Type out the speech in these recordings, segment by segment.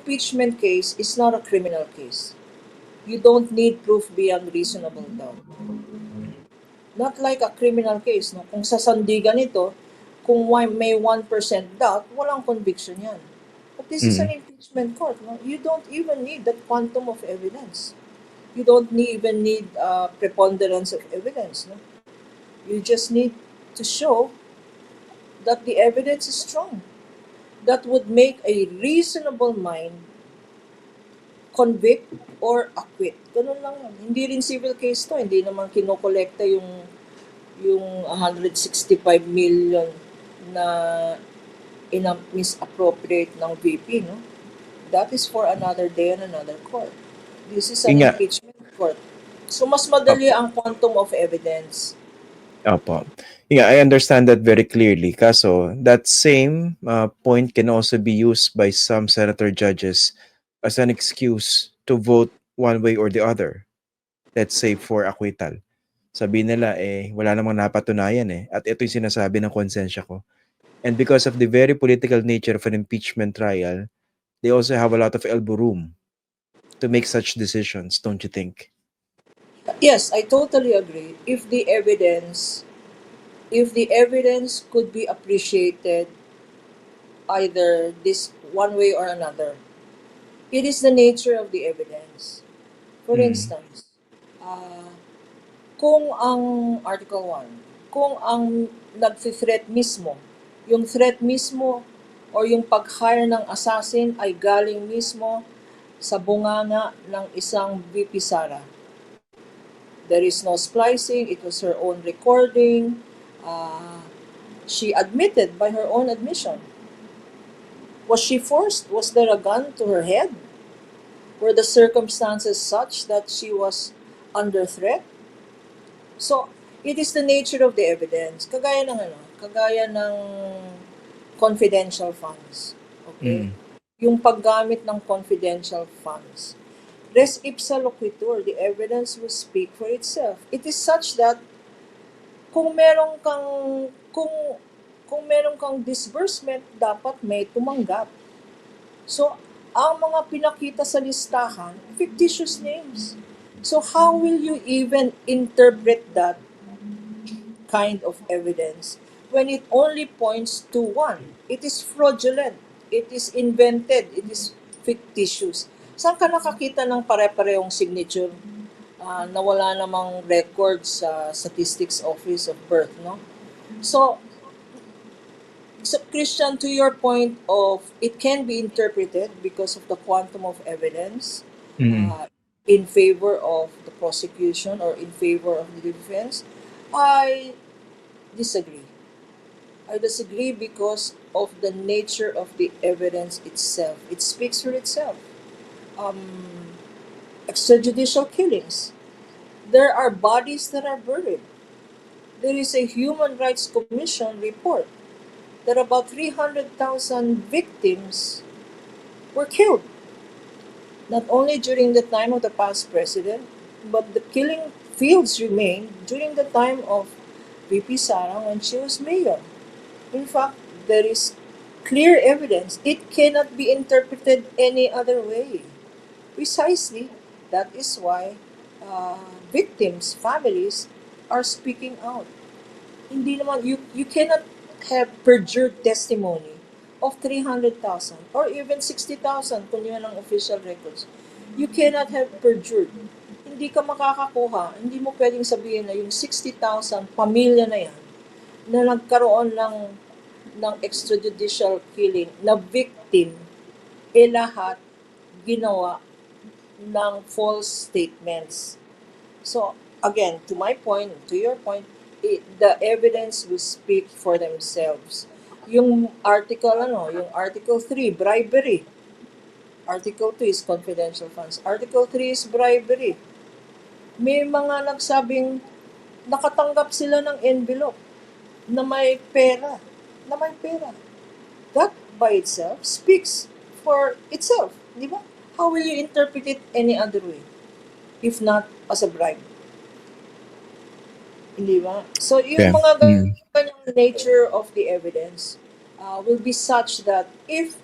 impeachment case is not a criminal case. You don't need proof beyond reasonable doubt. Not like a criminal case, no? Kung sa sandigan ito, kung may 1% doubt, walang conviction yan. But this is an impeachment court. No? You don't even need that quantum of evidence. You don't even need preponderance of evidence. No? You just need to show that the evidence is strong. That would make a reasonable mind convict or acquit. Ganun lang yan. Hindi rin civil case to. Hindi naman kinokolekta yung 165 million na misappropriate ng VP, no? That is for another day and another court. This is an impeachment court. So, mas madali ang quantum of evidence. Opo. Yeah, I understand that very clearly. Kaso, that same point can also be used by some senator judges as an excuse to vote one way or the other. Let's say for acquittal. Sabi nila, wala namang napatunayan At ito yung sinasabi ng konsensya ko. And because of the very political nature of an impeachment trial, they also have a lot of elbow room to make such decisions, don't you think? Yes, I totally agree. If the evidence could be appreciated either this one way or another, it is the nature of the evidence. For instance, kung ang Article 1, kung ang nag-threat mismo, yung threat mismo o yung pag-hire ng assassin ay galing mismo sa bunganga ng isang VP Sara. There is no splicing, it was her own recording. She admitted by her own admission. Was she forced? Was there a gun to her head? Were the circumstances such that she was under threat? So, it is the nature of the evidence. Kagaya ng confidential funds. Okay? Yung paggamit ng confidential funds. Res ipsa loquitur, the evidence will speak for itself. It is such that kung meron kang disbursement, dapat may tumanggap. So, ang mga pinakita sa listahan, fictitious names. So, how will you even interpret that kind of evidence when it only points to one? It is fraudulent. It is invented. It is fictitious. Saan ka nakakita ng pare-parehong signature na wala namang record sa Statistics Office of Birth, no? So, Christian, to your point of it can be interpreted because of the quantum of evidence in favor of the prosecution or in favor of the defense, I disagree. I disagree because of the nature of the evidence itself. It speaks for itself. Extrajudicial killings. There are bodies that are buried. There is a Human Rights Commission report that about 300,000 victims were killed. Not only during the time of the past president, but the killing fields remained during the time of VP Sara when she was mayor. In fact, there is clear evidence. It cannot be interpreted any other way. Precisely, that is why victims, families, are speaking out. Hindi naman, you cannot have perjured testimony of 300,000 or even 60,000 kung yun ang official records. You cannot have perjured. Hindi ka makakakuha, hindi mo pwedeng sabihin na yung 60,000 pamilya na yan na nagkaroon ng extrajudicial killing na victim, lahat ginawa ng false statements. So, again, to my point, to your point, the evidence will speak for themselves. Yung article, yung Article 3, bribery. Article 2 is confidential funds. Article 3 is bribery. May mga nagsabing nakatanggap sila ng envelope na may pera. That by itself speaks for itself. Di ba? How will you interpret it any other way? If not as a bribe. Hindi ba? So, yung mga ganyang nature of the evidence will be such that if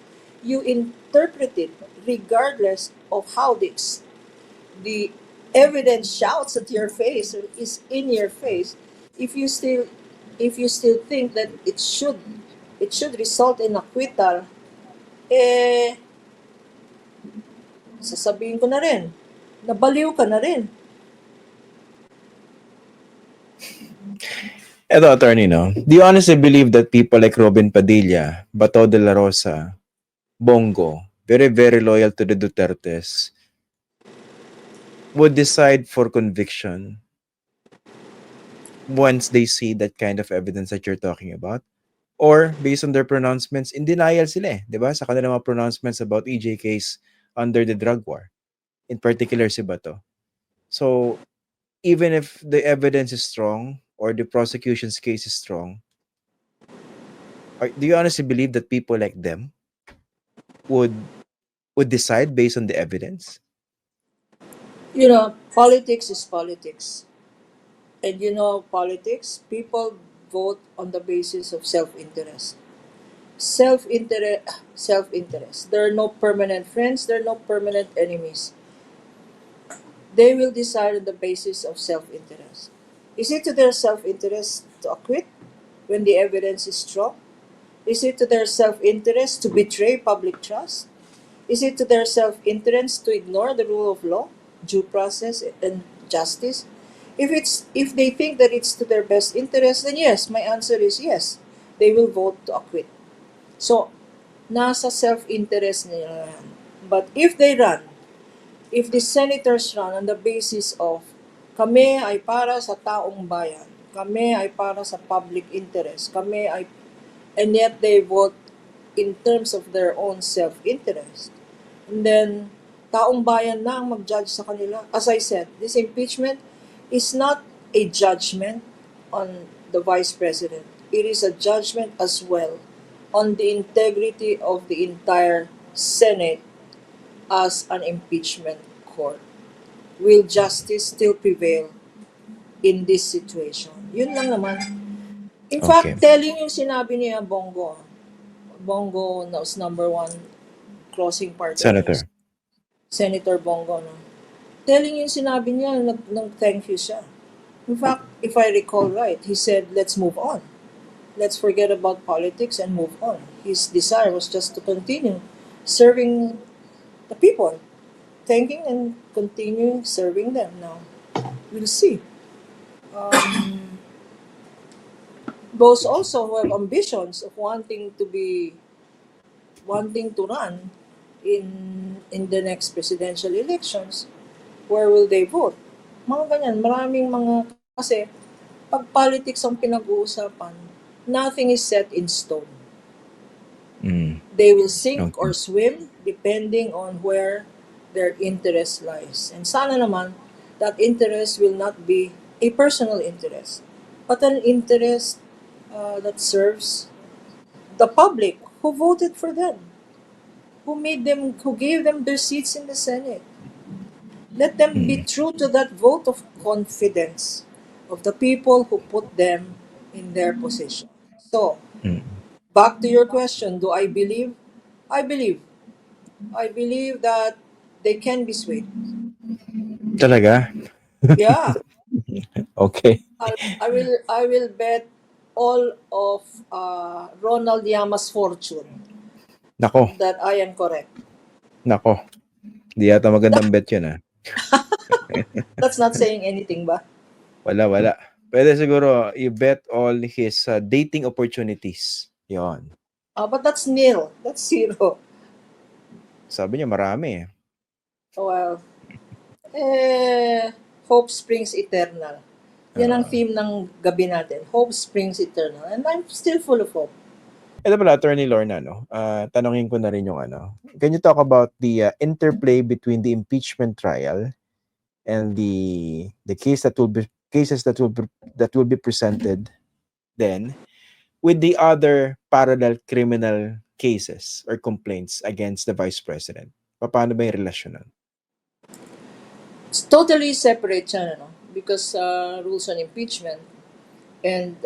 you interpret it regardless of how the evidence shouts at your face or is in your face. If you still if you still think that it should result in acquittal, eh sasabihin ko na rin, nabaliw ka na rin. Eto, attorney, no? Do you honestly believe that people like Robin Padilla, Bato de la Rosa, Bongo, very, very loyal to the Dutertes, would decide for conviction once they see that kind of evidence that you're talking about? Or based on their pronouncements, in denial sila di ba? Sa kanilang mga pronouncements about EJ case under the drug war. In particular, si Bato. So, even if the evidence is strong or the prosecution's case is strong, do you honestly believe that people like them would decide based on the evidence? Politics is politics. And politics, people vote on the basis of self-interest. Self-interest. There are no permanent friends, there are no permanent enemies. They will decide on the basis of self-interest. Is it to their self-interest to acquit when the evidence is strong? Is it to their self-interest to betray public trust? Is it to their self-interest to ignore the rule of law, due process, and justice? If they think that it's to their best interest, then yes, my answer is yes. They will vote to acquit. So, nasa self-interest nila yan. But if the senators run on the basis of kami ay para sa taong bayan, kami ay para sa public interest, and yet they vote in terms of their own self-interest, and then taong bayan na ang mag-judge sa kanila. As I said, this impeachment is not a judgment on the Vice President. It is a judgment as well on the integrity of the entire Senate as an impeachment court. Will justice still prevail in this situation? Yun lang naman. In Okay. fact, telling yung sinabi niya Bongo was number one crossing party. Senator. Senator Bongo, no? Telling yung sinabi niya, nag-thank you siya. In fact, if I recall right, he said, let's move on. Let's forget about politics and move on. His desire was just to continue serving the people, thanking and continuing serving them. Now, we'll see. Those also who have ambitions of wanting to run in the next presidential elections, where will they vote? Mga ganyan, maraming mga, kasi pag politics ang pinag-uusapan, nothing is set in stone. They will sink or swim depending on where their interest lies. And sana naman, that interest will not be a personal interest, but an interest that serves the public who voted for them, who gave them their seats in the Senate. Let them be true to that vote of confidence of the people who put them in their position. So, back to your question, do I believe? I believe. I believe that they can be swayed. Talaga? Yeah. Okay. I will bet all of Ronald Yama's fortune Nako. that I am correct. Nako. Di yata magandang bet yun, That's not saying anything ba? Wala. Pwede siguro i-bet all his dating opportunities. Yon. But that's nil. That's zero. Sabi niya marami. Well, hope springs eternal. Yan ang theme ng gabi natin. Hope springs eternal. And I'm still full of hope. Ito pala, Attorney Lorna, tanongin ko na rin yung can you talk about the interplay between the impeachment trial and the cases that will be presented then with the other parallel criminal cases or complaints against the Vice President? Paano ba yung relasyon nun? It's totally separate siya, because rules on impeachment and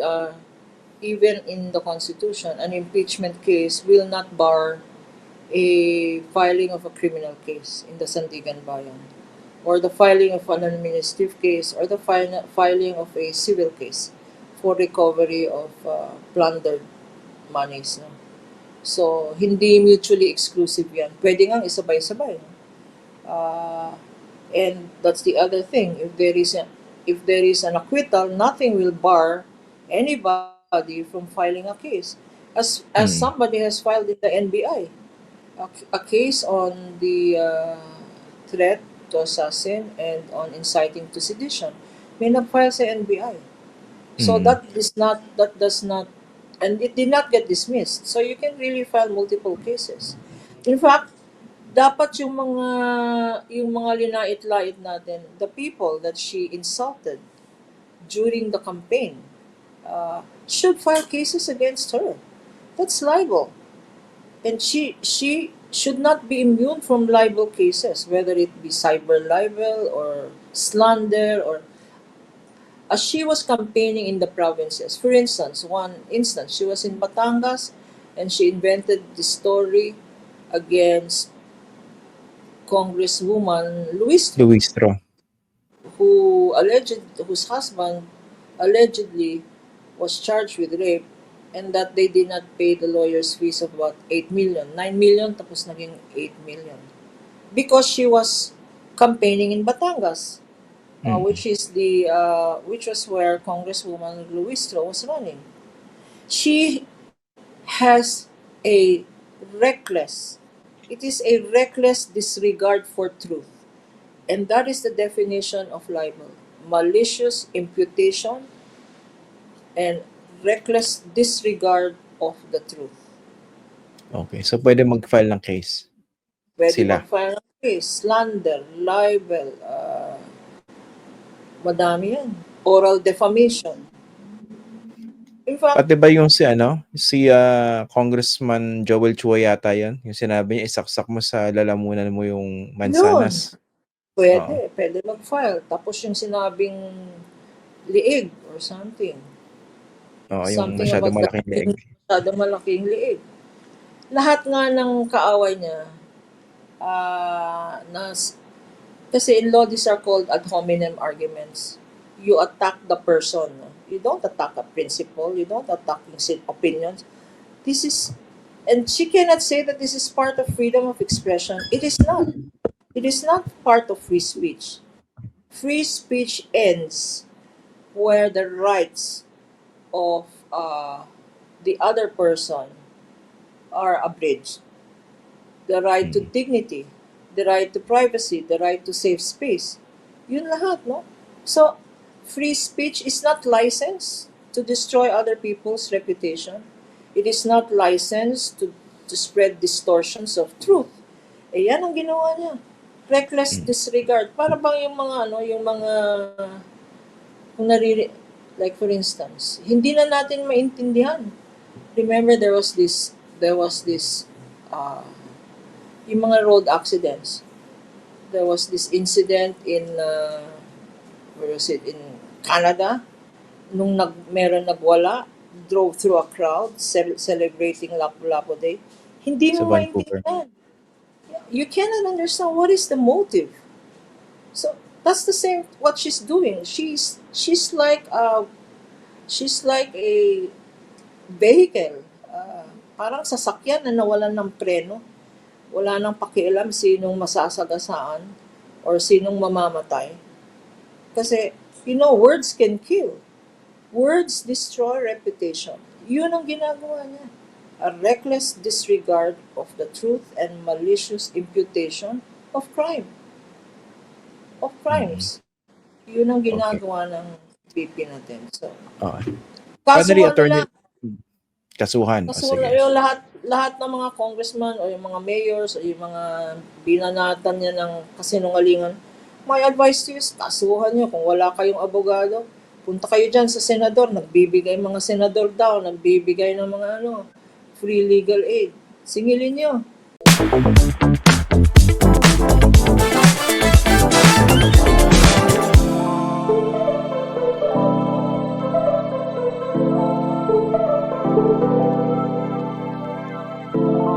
even in the Constitution, an impeachment case will not bar a filing of a criminal case in the Sandigan Bayan, or the filing of an administrative case, or the filing of a civil case for recovery of plundered monies. No? So, hindi mutually exclusive yan. Pwede nga isabay-sabay. No? And that's the other thing. If there is an acquittal, nothing will bar anybody from filing a case. As somebody has filed in the NBI, a case on the threat to assassin and on inciting to sedition, may nag-file sa NBI. So that does not, and it did not get dismissed. So you can really file multiple cases. In fact, dapat yung mga linait-lait natin, the people that she insulted during the campaign, should file cases against her. That's libel. And she should not be immune from libel cases, whether it be cyber libel or slander, or as she was campaigning in the provinces. For instance, one instance, she was in Batangas and she invented the story against Congresswoman Luistro, whose husband allegedly was charged with rape, and that they did not pay the lawyer's fees of about 8 million. 9 million, tapos naging 8 million. Because she was campaigning in Batangas, which was where Congresswoman Luistro was running. She has it is a reckless disregard for truth. And that is the definition of libel. Malicious imputation and reckless disregard of the truth. Okay, so pwede mag-file ng case. Pwede Sila. mag-file ng case, slander, libel, madami yan. Oral defamation. In fact, Pati ba yung si Congressman Joel Chua yata yan? Yung sinabi niya, isaksak mo sa lalamunan mo yung mansanas. pwede mag-file. Tapos yung sinabing liig or something. Yung masyadong malaking liig. Masyadong malaking liig. Lahat nga ng kaaway niya, kasi in law, these are called ad hominem arguments. You attack the person. You don't attack a principle. You don't attack opinions. And she cannot say that this is part of freedom of expression. It is not. It is not part of free speech. Free speech ends where the rights of the other person are abridged. The right to dignity, the right to privacy, the right to safe space. Yun lahat, no? So, free speech is not licensed to destroy other people's reputation. It is not licensed to spread distortions of truth. Yan ang ginawa niya. Reckless disregard. Para bang like for instance, hindi na natin maintindihan. Remember, there was this yung mga road accidents. There was this incident in in Canada, nung meron nagwala, drove through a crowd celebrating Lapu-Lapu Day. Hindi mo maintindihan. You cannot understand what is the motive. So that's the same what she's doing. She's like a vehicle, parang sasakyan na nawalan ng preno. Wala nang pakialam sinong masasagasaan or sinong mamamatay. Kasi, words can kill. Words destroy reputation. Yun ang ginagawa niya. A reckless disregard of the truth and malicious imputation of crime. Of crimes. Yun ang ginagawa ng PP natin. So, kasuhan. Yung lahat ng mga congressman o yung mga mayors o yung mga binanatan niya ng kasinungalingan, my advice to you is kasuhan niyo. Kung wala kayong abogado, punta kayo dyan sa senador. Nagbibigay mga senador daw, nagbibigay ng mga free legal aid. Singilin niyo.